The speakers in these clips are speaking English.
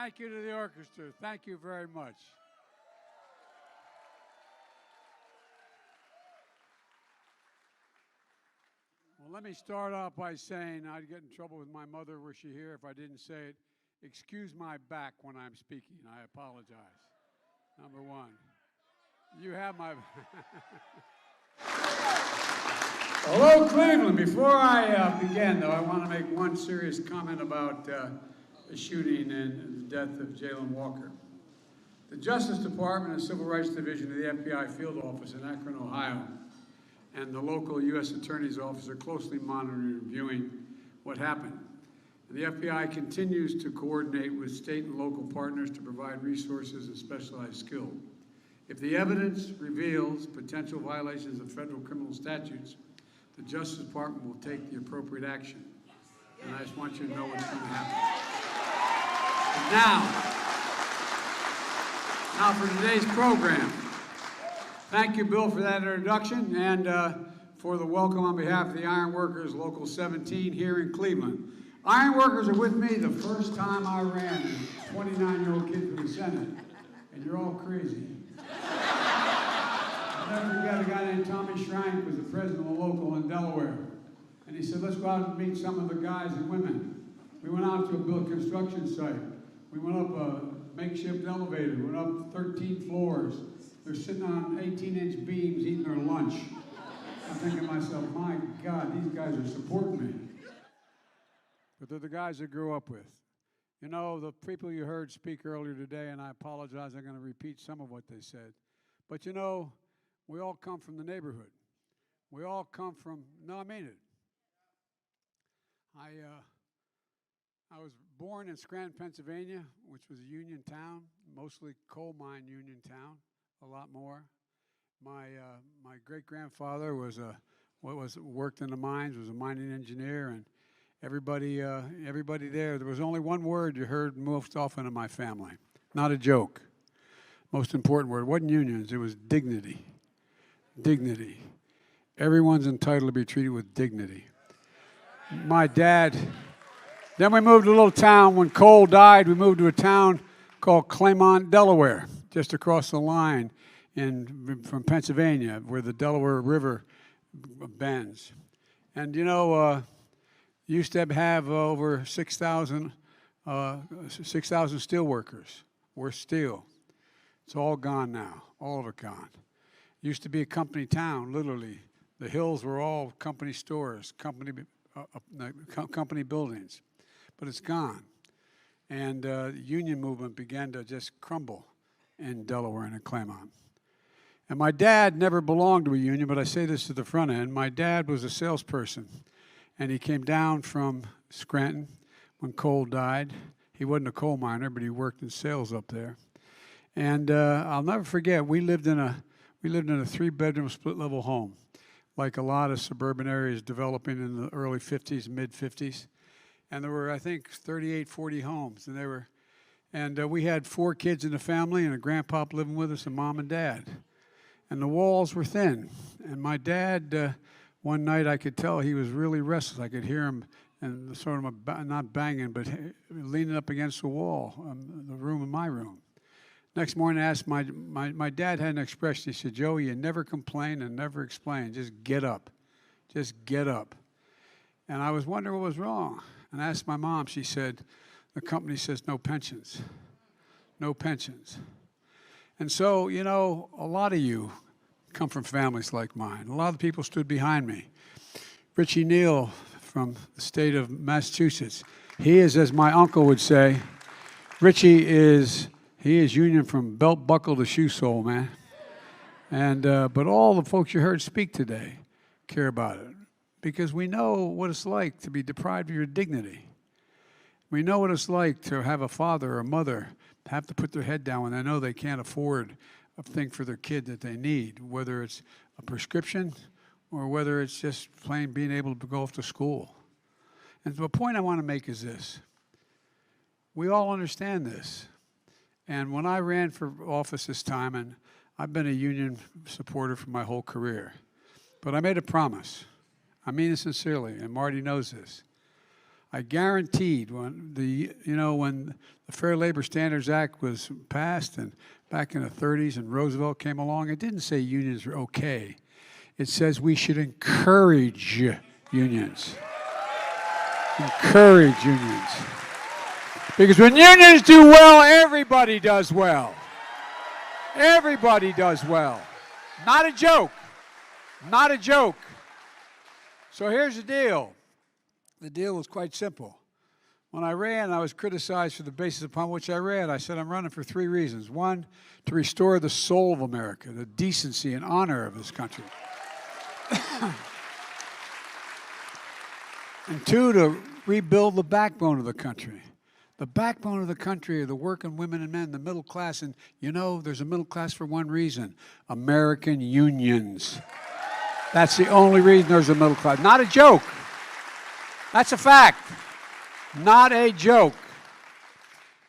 Thank you to the orchestra. Thank you very much. Well, let me start off by saying I'd get in trouble with my mother were she here if I didn't say it. Excuse my back when I'm speaking. I apologize. Number one. You have my... Hello, Cleveland. Before I begin, though, I want to make one serious comment about the shooting and the death of Jalen Walker. The Justice Department and Civil Rights Division of the FBI Field Office in Akron, Ohio, and the local U.S. Attorney's Office are closely monitoring and reviewing what happened. And the FBI continues to coordinate with state and local partners to provide resources and specialized skill. If the evidence reveals potential violations of federal criminal statutes, the Justice Department will take the appropriate action. And I just want you to know what's going to happen. Now for today's program. Thank you, Bill, for that introduction and for the welcome on behalf of the Iron Workers Local 17 here in Cleveland. Iron Workers are with me the first time I ran as a 29-year-old kid for the Senate, and you're all crazy. I'll never forget a guy named Tommy Schrank was the president of a local in Delaware, and he said, let's go out and meet some of the guys and women. We went out to a built construction site. We went up a makeshift elevator, we went up 13 floors. They're sitting on 18-inch beams eating their lunch. I'm thinking to myself, my God, these guys are supporting me. But they're the guys I grew up with. You know, the people you heard speak earlier today, and I apologize, I'm going to repeat some of what they said. But you know, we all come from the neighborhood. We all come from, no, I mean it. I was born in Scranton, Pennsylvania, which was a union town, mostly coal mine union town, a lot more. My great-grandfather worked in the mines, was a mining engineer, and everybody there was only one word you heard most often in my family. Not a joke. Most important word. It wasn't unions, it was dignity. Dignity. Everyone's entitled to be treated with dignity. My dad, then we moved to a little town. When Cole died, we moved to a town called Claymont, Delaware, just across the line from Pennsylvania, where the Delaware River bends. And you know, used to have over 6,000 steel workers. We're steel. It's all gone now, all of it gone. Used to be a company town, literally. The hills were all company stores, company buildings, but it's gone. And the union movement began to just crumble in Delaware and in Claymont. And my dad never belonged to a union, but I say this to the front end. My dad was a salesperson, and he came down from Scranton when Cole died. He wasn't a coal miner, but he worked in sales up there. And I'll never forget, we lived in a 3-bedroom split-level home, like a lot of suburban areas developing in the early 50s, mid-50s. And there were, I think, 38, 40 homes. And we had 4 kids in the family and a grandpa living with us and mom and dad. And the walls were thin. And my dad, one night I could tell he was really restless. I could hear him and sort of not banging, but leaning up against the wall, the room in my room. Next morning I asked my dad had an expression. He said, Joey, you never complain and never explain. Just get up. Just get up. And I was wondering what was wrong. And I asked my mom. She said, the company says no pensions. No pensions. And so, you know, a lot of you come from families like mine. A lot of people stood behind me. Richie Neal from the state of Massachusetts. He is, as my uncle would say, Richie is... He is union from belt buckle to shoe sole, man. And but all the folks you heard speak today care about it because we know what it's like to be deprived of your dignity. We know what it's like to have a father or a mother have to put their head down when they know they can't afford a thing for their kid that they need, whether it's a prescription or whether it's just plain being able to go off to school. And the point I want to make is this. We all understand this. And when I ran for office this time, and I've been a union supporter for my whole career, but I made a promise. I mean it sincerely, and Marty knows this. I guaranteed when when the Fair Labor Standards Act was passed and back in the 30s and Roosevelt came along, it didn't say unions are okay. It says we should encourage unions. Encourage unions. Because when unions do well, everybody does well. Everybody does well. Not a joke. Not a joke. So here's the deal. The deal was quite simple. When I ran, I was criticized for the basis upon which I ran. I said I'm running for 3 reasons. 1, to restore the soul of America, the decency and honor of this country. And 2, to rebuild the backbone of the country. The backbone of the country are the working women and men, the middle class. And there's a middle class for one reason: American unions. That's the only reason there's a middle class. Not a joke. That's a fact. Not a joke.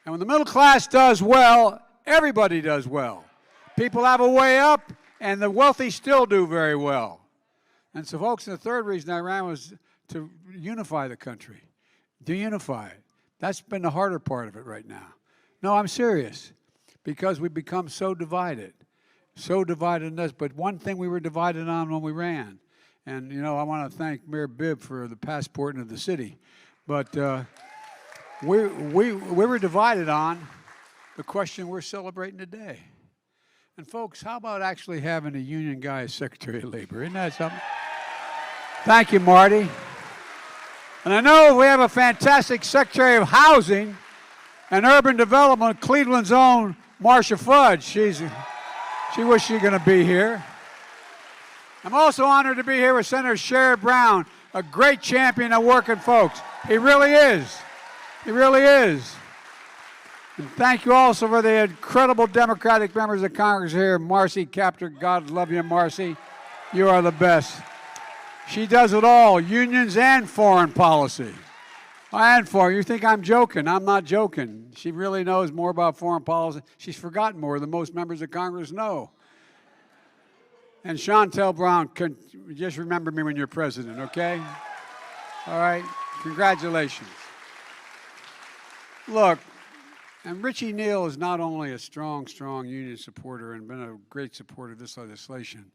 And when the middle class does well, everybody does well. People have a way up, and the wealthy still do very well. And so, folks, the 3rd reason I ran was to unify the country. To unify it. That's been the harder part of it right now. No, I'm serious. Because we've become so divided. So divided in this. But one thing we were divided on when we ran. And, I want to thank Mayor Bibb for the passport into the city. But we were divided on the question we're celebrating today. And, folks, how about actually having a union guy as Secretary of Labor? Isn't that something? Thank you, Marty. And I know we have a fantastic Secretary of Housing and Urban Development, Cleveland's own Marcia Fudge. She wishes she was going to be here. I'm also honored to be here with Senator Sherrod Brown, a great champion of working folks. He really is. He really is. And thank you also for the incredible Democratic members of Congress here. Marcy Kaptur, God love you, Marcy. You are the best. She does it all, unions and foreign policy. And foreign. You think I'm joking? I'm not joking. She really knows more about foreign policy. She's forgotten more than most members of Congress know. And Chantel Brown, just remember me when you're president, okay? All right? Congratulations. Look, and Richie Neal is not only a strong union supporter and been a great supporter of this legislation,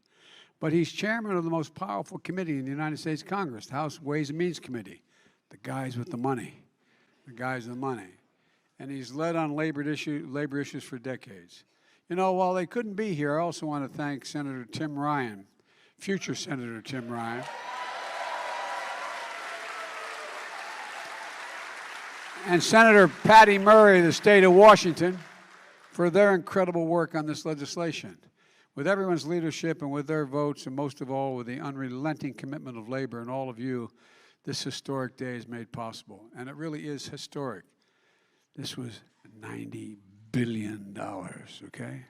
but he's chairman of the most powerful committee in the United States Congress, the House Ways and Means Committee, the guys with the money, the guys with the money. And he's led on labor issues for decades. While they couldn't be here, I also want to thank Senator Tim Ryan, future Senator Tim Ryan, and Senator Patty Murray of the state of Washington for their incredible work on this legislation. With everyone's leadership and with their votes, and most of all with the unrelenting commitment of labor and all of you, this historic day is made possible. And it really is historic. This was $90 billion, okay?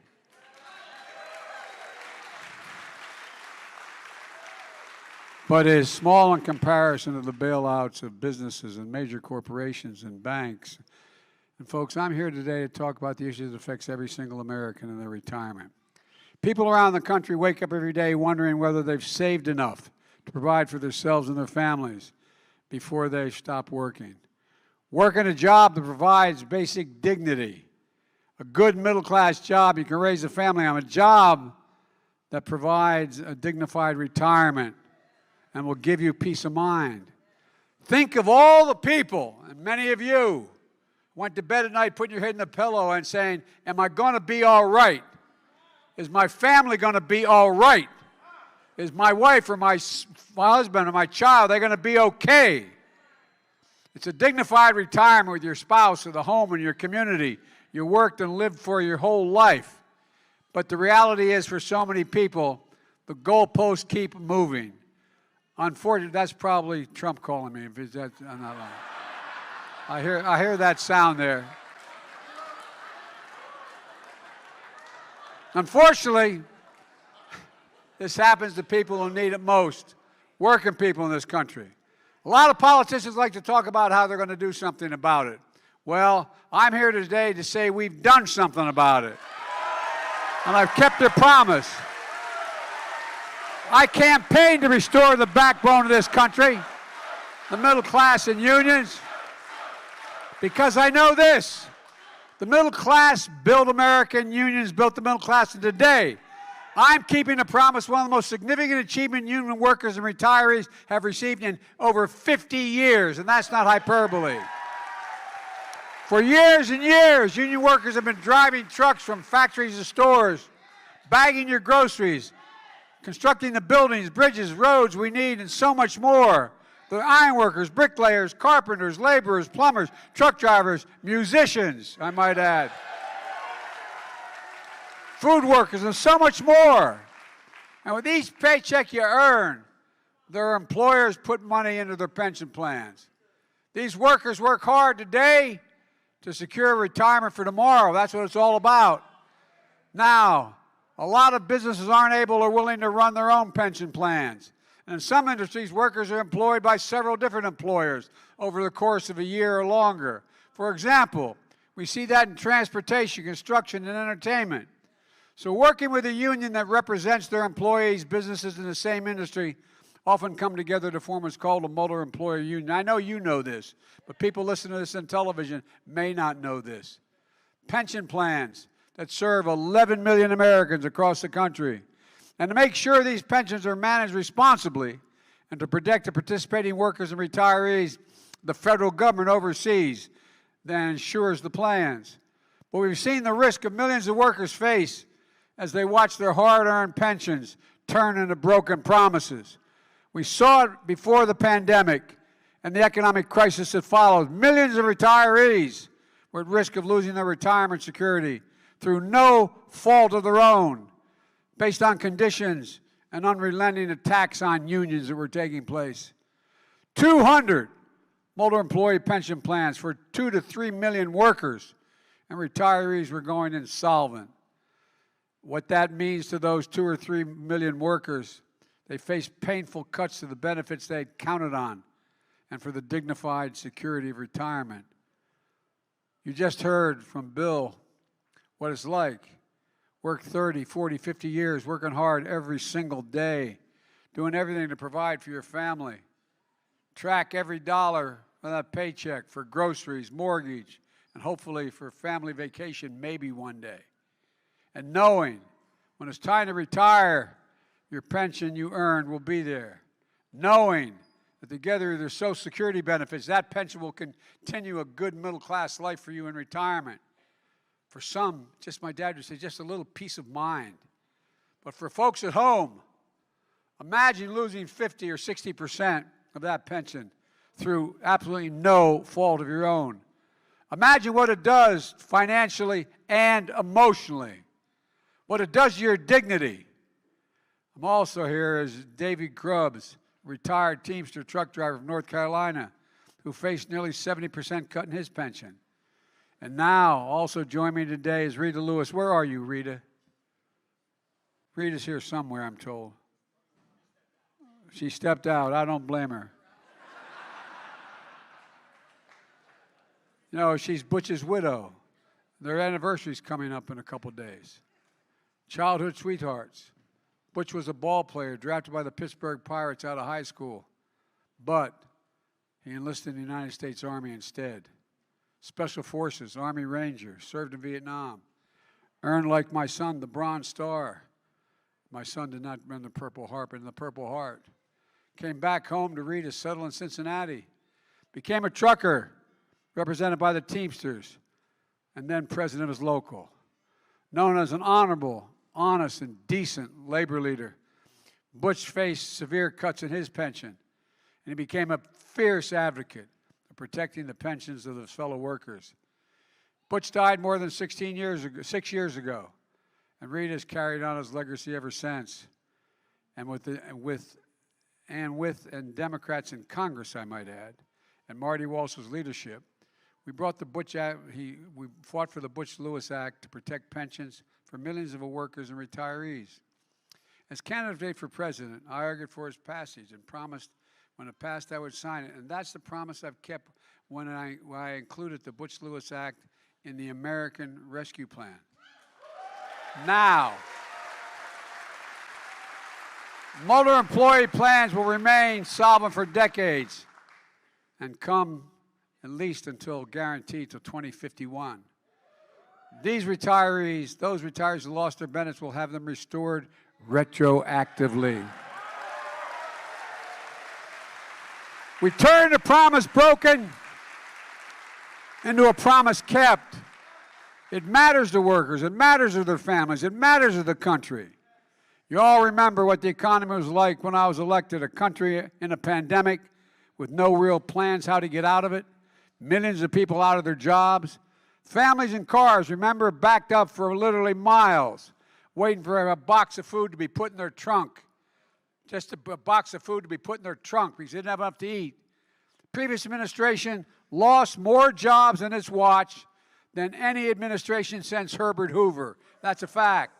But it is small in comparison to the bailouts of businesses and major corporations and banks. And folks, I'm here today to talk about the issue that affects every single American in their retirement. People around the country wake up every day wondering whether they've saved enough to provide for themselves and their families before they stop working. Working a job that provides basic dignity, a good middle-class job you can raise a family on, a job that provides a dignified retirement and will give you peace of mind. Think of all the people, and many of you went to bed at night putting your head in the pillow and saying, am I going to be all right? Is my family going to be all right? Is my wife or my husband or my child, they're going to be okay? It's a dignified retirement with your spouse or the home and your community you worked and lived for your whole life. But the reality is, for so many people, the goalposts keep moving. Unfortunately, that's probably Trump calling me. I'm not lying. I hear that sound there. Unfortunately, this happens to people who need it most, working people in this country. A lot of politicians like to talk about how they're going to do something about it. Well, I'm here today to say we've done something about it. And I've kept their promise. I campaigned to restore the backbone of this country, the middle class and unions. Because I know this. The middle class built America, and unions built the middle class of today. I'm keeping the promise, one of the most significant achievement union workers and retirees have received in over 50 years, and that's not hyperbole. For years and years, union workers have been driving trucks from factories to stores, bagging your groceries, constructing the buildings, bridges, roads we need, and so much more. The ironworkers, bricklayers, carpenters, laborers, plumbers, truck drivers, musicians, I might add, food workers, and so much more. And with each paycheck you earn, their employers put money into their pension plans. These workers work hard today to secure retirement for tomorrow. That's what it's all about. Now, a lot of businesses aren't able or willing to run their own pension plans. And in some industries, workers are employed by several different employers over the course of a year or longer. For example, we see that in transportation, construction, and entertainment. So working with a union that represents their employees, businesses in the same industry, often come together to form what's called a multi-employer union. I know you know this, but people listening to this on television may not know this. Pension plans that serve 11 million Americans across the country. And to make sure these pensions are managed responsibly and to protect the participating workers and retirees, the federal government oversees, then ensures the plans. But we've seen the risk of millions of workers face as they watch their hard-earned pensions turn into broken promises. We saw it before the pandemic and the economic crisis that followed. Millions of retirees were at risk of losing their retirement security through no fault of their own, based on conditions and unrelenting attacks on unions that were taking place. 200 multi-employee pension plans for 2 to 3 million workers and retirees were going insolvent. What that means to those 2 or 3 million workers, they face painful cuts to the benefits they had counted on and for the dignified security of retirement. You just heard from Bill what it's like. Work 30, 40, 50 years, working hard every single day, doing everything to provide for your family. Track every dollar of that paycheck for groceries, mortgage, and hopefully for family vacation maybe one day. And knowing when it's time to retire, your pension you earned will be there. Knowing that together with your Social Security benefits, that pension will continue a good middle-class life for you in retirement. For some, just my dad would say, just a little peace of mind. But for folks at home, imagine losing 50 or 60% of that pension through absolutely no fault of your own. Imagine what it does financially and emotionally, what it does to your dignity. I'm also here as Davy Grubbs, retired Teamster truck driver from North Carolina, who faced nearly 70% cut in his pension. And now, also joining me today is Rita Lewis. Where are you, Rita? Rita's here somewhere, I'm told. She stepped out. I don't blame her. You know, she's Butch's widow. Their anniversary's coming up in a couple days. Childhood sweethearts. Butch was a ball player drafted by the Pittsburgh Pirates out of high school, but he enlisted in the United States Army instead. Special Forces, Army Ranger, served in Vietnam, earned, like my son, the Bronze Star. My son did not win the Purple Heart, but in the Purple Heart. Came back home to Rita, settled in Cincinnati, became a trucker, represented by the Teamsters, and then president of his local. Known as an honorable, honest, and decent labor leader, Butch faced severe cuts in his pension, and he became a fierce advocate of protecting the pensions of his fellow workers. Butch died more than 6 years ago, and Reed has carried on his legacy ever since. And with Democrats in Congress, I might add, and Marty Walsh's leadership, we brought the Butch Act. We fought for the Butch-Lewis Act to protect pensions for millions of workers and retirees. As candidate for president, I argued for its passage and promised when it passed I would sign it. And that's the promise I've kept when I included the Butch-Lewis Act in the American Rescue Plan. Now, multi-employee plans will remain solvent for decades. And come at least until guaranteed till 2051. These retirees, those retirees who lost their benefits, will have them restored retroactively. We turn a promise broken into a promise kept. It matters to workers. It matters to their families. It matters to the country. You all remember what the economy was like when I was elected, a country in a pandemic with no real plans how to get out of it, millions of people out of their jobs, families in cars, remember, backed up for literally miles, waiting for a box of food to be put in their trunk, just a box of food to be put in their trunk because they didn't have enough to eat. The previous administration lost more jobs in its watch than any administration since Herbert Hoover. That's a fact.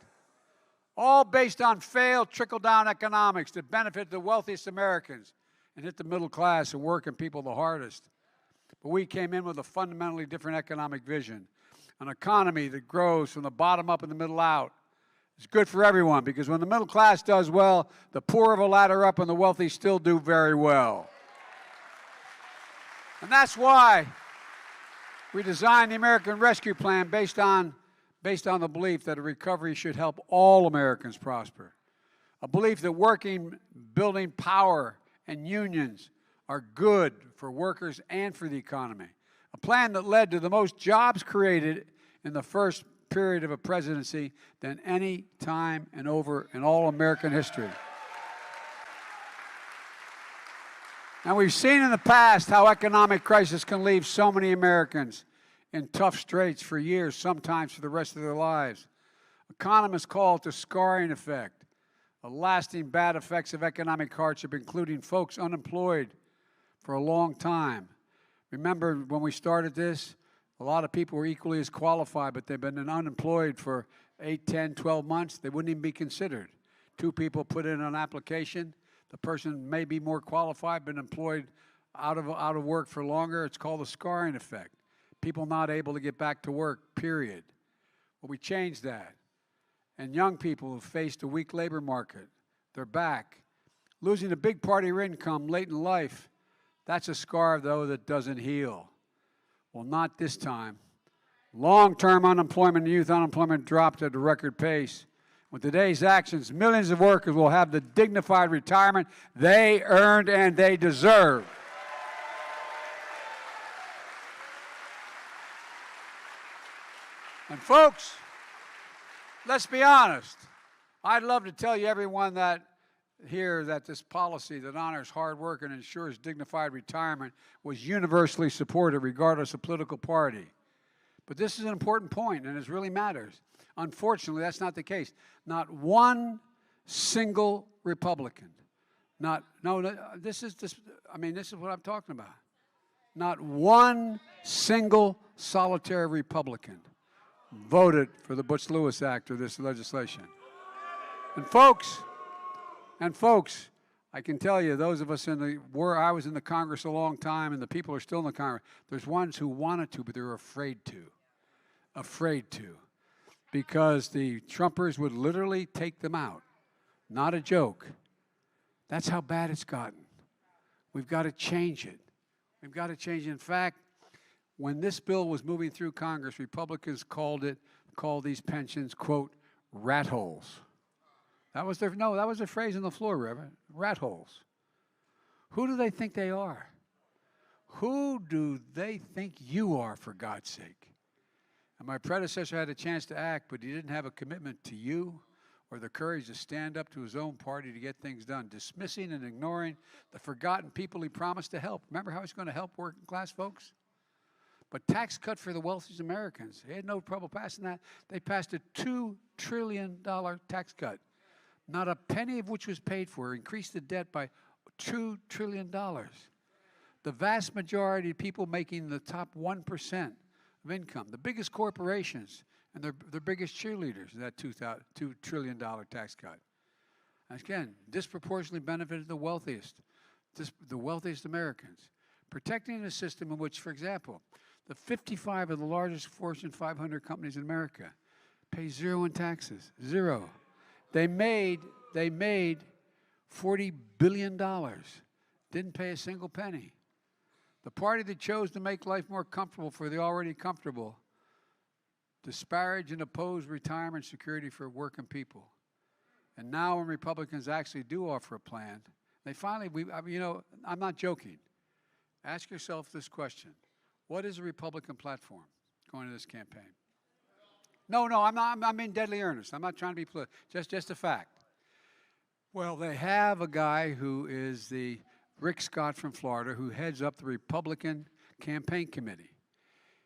All based on failed trickle-down economics that benefit the wealthiest Americans and hit the middle class and working people the hardest. But we came in with a fundamentally different economic vision, an economy that grows from the bottom up and the middle out. It's good for everyone because when the middle class does well, the poor have a ladder up and the wealthy still do very well. And that's why we designed the American Rescue Plan based on the belief that a recovery should help all Americans prosper. A belief that working, building power, and unions are good for workers and for the economy. A plan that led to the most jobs created in the first period of a presidency than any time in all American history. And we've seen in the past how economic crisis can leave so many Americans in tough straits for years, sometimes for the rest of their lives. Economists call it the scarring effect, the lasting bad effects of economic hardship, including folks unemployed for a long time. Remember when we started this, a lot of people were equally as qualified, but they've been unemployed for 8, 10, 12 months. They wouldn't even be considered. 2 people put in an application. The person may be more qualified, been employed out of work for longer. It's called the scarring effect. People not able to get back to work, period. Well, we changed that. And young people who faced a weak labor market, they're back. Losing a big part of your income late in life, that's a scar, though, that doesn't heal. Well, not this time. Long-term unemployment and youth unemployment dropped at a record pace. With today's actions, millions of workers will have the dignified retirement they earned and they deserve. And folks, let's be honest. I'd love to tell you everyone that here that this policy that honors hard work and ensures dignified retirement was universally supported regardless of political party. But this is an important point, and it really matters. Unfortunately, that's not the case. Not one single Republican. This is what I'm talking about. Not one single solitary Republican voted for the Butch-Lewis Act or this legislation. And folks, I can tell you, those of us I was in the Congress a long time, and the people are still in the Congress. There's ones who wanted to, but they're afraid to. Because the Trumpers would literally take them out. Not a joke. That's how bad it's gotten. We've got to change it. In fact, when this bill was moving through Congress, Republicans called these pensions, quote, rat holes. That was their phrase on the floor, Reverend. Rat holes. Who do they think they are? Who do they think you are, for God's sake? And my predecessor had a chance to act, but he didn't have a commitment to you or the courage to stand up to his own party to get things done, dismissing and ignoring the forgotten people he promised to help. Remember how he's going to help working class folks? But tax cut for the wealthiest Americans. They had no trouble passing that. They passed a $2 trillion tax cut, not a penny of which was paid for, increased the debt by $2 trillion. The vast majority of people making the top 1% of income, the biggest corporations and their biggest cheerleaders, that $2 trillion tax cut. And again, disproportionately benefited the wealthiest Americans. Protecting a system in which, for example, the 55 of the largest Fortune 500 companies in America pay zero in taxes, zero. They made $40 billion, didn't pay a single penny. The party that chose to make life more comfortable for the already comfortable disparage and oppose retirement security for working people. And now when Republicans actually do offer a plan, they finally, I'm not joking. Ask yourself this question. What is a Republican platform going to this campaign? No, I'm being deadly earnest. I'm not trying to be political. Just a fact. Well, they have a guy who is the Rick Scott from Florida, who heads up the Republican campaign committee.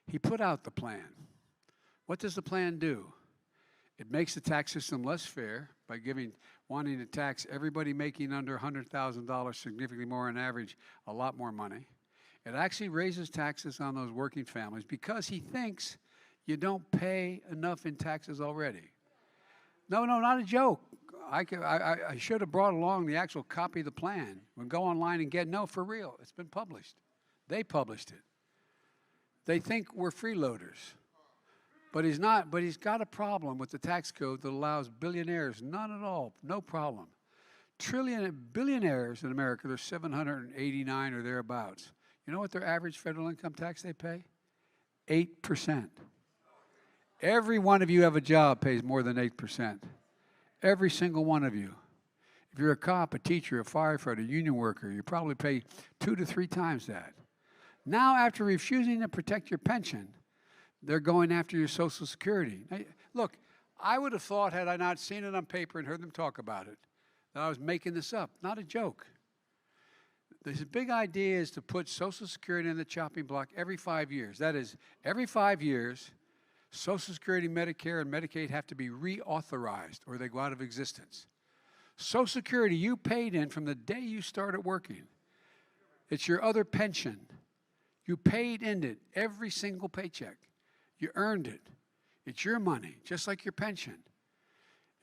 He put out the plan. What does the plan do? It makes the tax system less fair by wanting to tax everybody making under $100,000 significantly more on average, a lot more money. It actually raises taxes on those working families because he thinks you don't pay enough in taxes already. No, not a joke. I should have brought along the actual copy of the plan. We'll go online and no, for real. It's been published. They published it. They think we're freeloaders. But he's not. But he's got a problem with the tax code that allows billionaires, none at all, no problem. Billionaires in America, there's 789 or thereabouts. You know what their average federal income tax they pay? 8%. Every one of you have a job pays more than 8%. Every single one of you. If you're a cop, a teacher, a firefighter, a union worker, you probably pay 2 to 3 times that. Now, after refusing to protect your pension, they're going after your Social Security. Now, look, I would have thought, had I not seen it on paper and heard them talk about it, that I was making this up. Not a joke. The big idea is to put Social Security in the chopping block every 5 years. That is, every 5 years, Social Security, Medicare, and Medicaid have to be reauthorized or they go out of existence. Social Security you paid in from the day you started working. It's your other pension. You paid in it every single paycheck. You earned it. It's your money, just like your pension.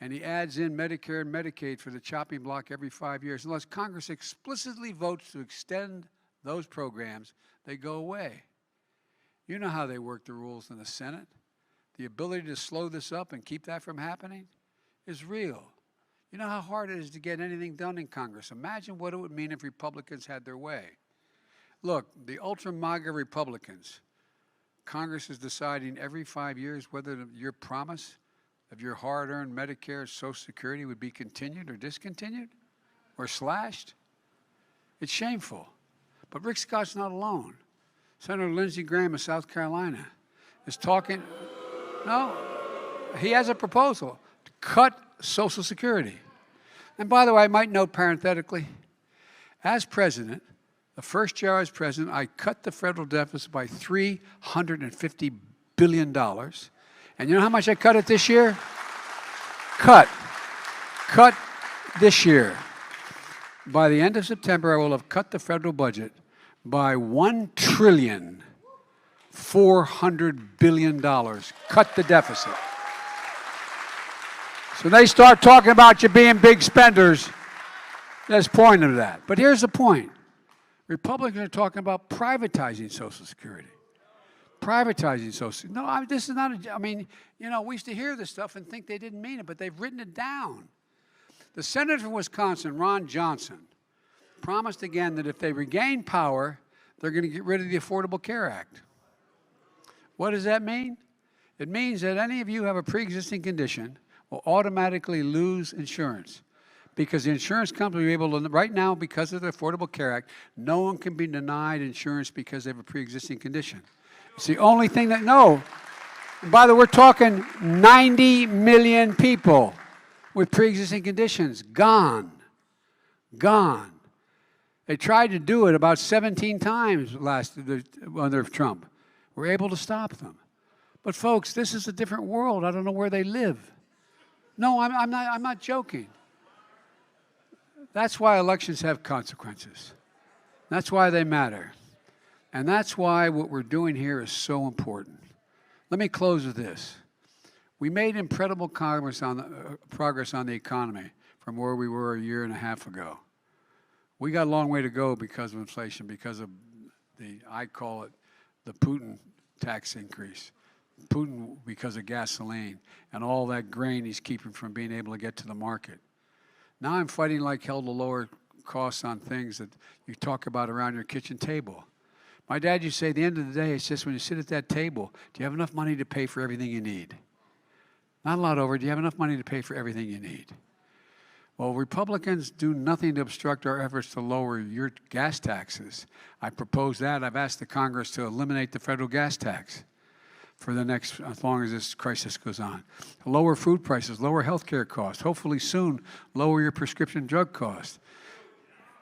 And he adds in Medicare and Medicaid for the chopping block every 5 years. Unless Congress explicitly votes to extend those programs, they go away. You know how they work the rules in the Senate. The ability to slow this up and keep that from happening is real. You know how hard it is to get anything done in Congress. Imagine what it would mean if Republicans had their way. Look, the ultra-MAGA Republicans, Congress is deciding every 5 years whether your promise of your hard-earned Medicare Social Security would be continued or discontinued or slashed. It's shameful. But Rick Scott's not alone. Senator Lindsey Graham of South Carolina is talking. No, he has a proposal to cut Social Security. And by the way, I might note parenthetically, as president, the first year I was president, I cut the federal deficit by $350 billion. And you know how much I cut it this year? Cut this year. By the end of September, I will have cut the federal budget by $1,400 billion. Cut the deficit. So they start talking about you being big spenders. There's a point of that. But here's the point. Republicans are talking about privatizing Social Security. Privatizing Social Security. No, this is not we used to hear this stuff and think they didn't mean it, but they've written it down. The senator from Wisconsin, Ron Johnson, promised again that if they regain power, they're going to get rid of the Affordable Care Act. What does that mean? It means that any of you who have a pre-existing condition will automatically lose insurance. Because the insurance company will be able to, right now, because of the Affordable Care Act, no one can be denied insurance because they have a pre-existing condition. It's the only thing that, no. And by the way, we're talking 90 million people with pre-existing conditions. Gone. They tried to do it about 17 times under Trump. We're able to stop them. But folks, this is a different world. I don't know where they live. No, I'm not joking. That's why elections have consequences. That's why they matter. And that's why what we're doing here is so important. Let me close with this. We made incredible progress on the economy from where we were a year and a half ago. We got a long way to go because of inflation, because of I call it the Putin tax increase. Putin because of gasoline and all that grain he's keeping from being able to get to the market. Now I'm fighting like hell to lower costs on things that you talk about around your kitchen table. My dad used to say, at the end of the day, it's just when you sit at that table, do you have enough money to pay for everything you need? Not a lot over. Do you have enough money to pay for everything you need? Well, Republicans do nothing to obstruct our efforts to lower your gas taxes. I propose that. I've asked the Congress to eliminate the federal gas tax for the next, as long as this crisis goes on. Lower food prices, lower health care costs. Hopefully soon, lower your prescription drug costs.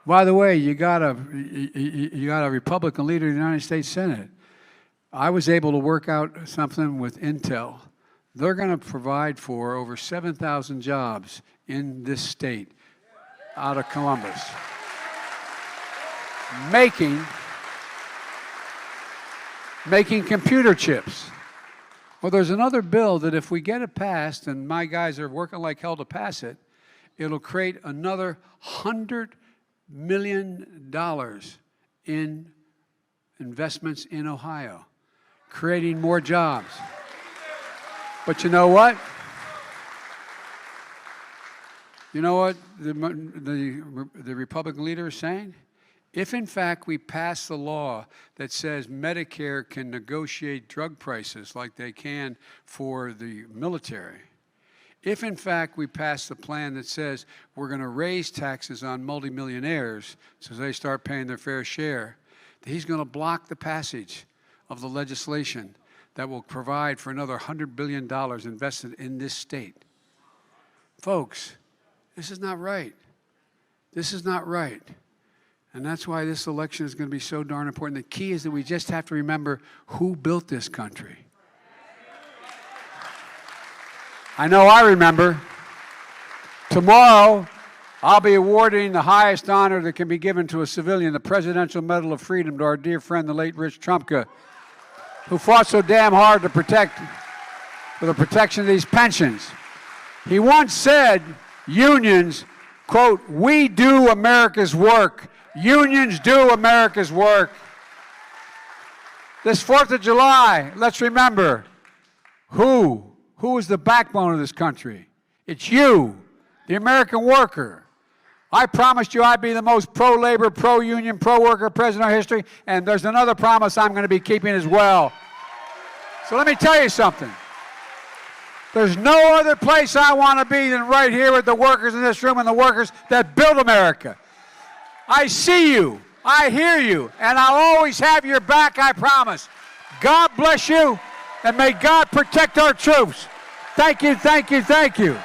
By the way, you got a Republican leader in the United States Senate. I was able to work out something with Intel. They're going to provide for over 7,000 jobs in this state out of Columbus, making computer chips. Well, there's another bill that if we get it passed, and my guys are working like hell to pass it, it'll create another $100 million in investments in Ohio, creating more jobs. But you know what? You know what the Republican leader is saying? If, in fact, we pass the law that says Medicare can negotiate drug prices like they can for the military, if, in fact, we pass the plan that says we're going to raise taxes on multimillionaires so they start paying their fair share, he's going to block the passage of the legislation that will provide for another $100 billion invested in this state. Folks, this is not right. This is not right. And that's why this election is going to be so darn important. The key is that we just have to remember who built this country. I know I remember. Tomorrow, I'll be awarding the highest honor that can be given to a civilian, the Presidential Medal of Freedom, to our dear friend, the late Rich Trumka, who fought so damn hard to protect, for the protection of these pensions. He once said, unions, quote, "We do America's work. Unions do America's work." This 4th of July, let's remember, who is the backbone of this country? It's you, the American worker. I promised you I'd be the most pro-labor, pro-union, pro-worker president in our history, and there's another promise I'm going to be keeping as well. So let me tell you something. There's no other place I want to be than right here with the workers in this room and the workers that built America. I see you, I hear you, and I'll always have your back, I promise. God bless you, and may God protect our troops. Thank you, thank you, thank you.